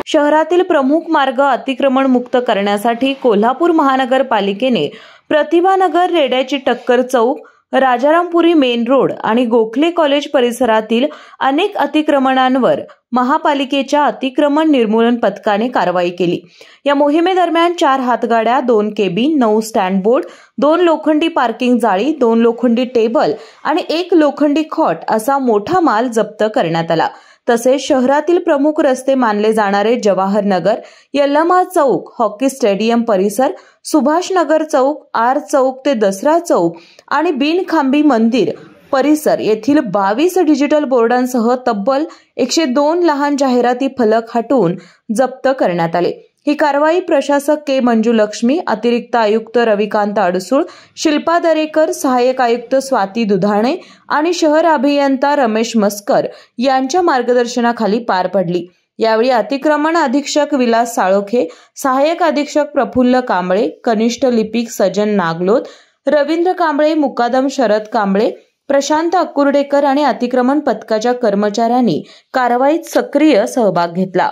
शहरातील प्रमुख मार्ग अतिक्रमण मुक्त करण्यासाठी कोल्हापूर महानगरपालिकेने प्रतिभानगर, रेड्याची टक्कर चौक, राजारामपुरी मेन रोड आणि गोखले कॉलेज परिसरातील अनेक अतिक्रमणांवर महापालिकेच्या अतिक्रमण निर्मूलन पथकाने कारवाई केली। या मोहिमेदरम्यान 4 हातगाड्या, 2 केबिन, 9 स्टँड बोर्ड, 2 लोखंडी पार्किंग जाळी, 2 लोखंडी टेबल आणि 1 लोखंडी खॉट असा मोठा माल जप्त करण्यात आला। तसेच शहरातील प्रमुख रस्ते मानले जाणारे जवाहर नगर, यल्लमा चौक, हॉकी स्टेडियम परिसर, सुभाष नगर चौक, आर चौक ते दसरा चौक आणि बिनखांबी मंदिर परिसर येथील 22 डिजिटल बोर्डांसह तब्बल 102 लहान जाहिराती फलक हटवून जप्त करण्यात आले। ही कारवाई प्रशासक के मंजुलक्ष्मी, अतिरिक्त आयुक्त रविकांत अडसूळ, शिल्पा दरेकर, सहाय्यक आयुक्त स्वाती दुधाणे आणि शहर अभियंता रमेश मस्कर यांच्या मार्गदर्शनाखाली पार पडली। यावेळी अतिक्रमण अधीक्षक विलास साळोखे, सहाय्यक अधीक्षक प्रफुल्ल कांबळे, कनिष्ठ लिपिक सजन नागलोत, रवींद्र कांबळे, मुकादम शरद कांबळे, प्रशांत अक्कुर्डेकर आणि अतिक्रमण पथकाच्या कर्मचाऱ्यांनी कारवाईत सक्रिय सहभाग घेतला।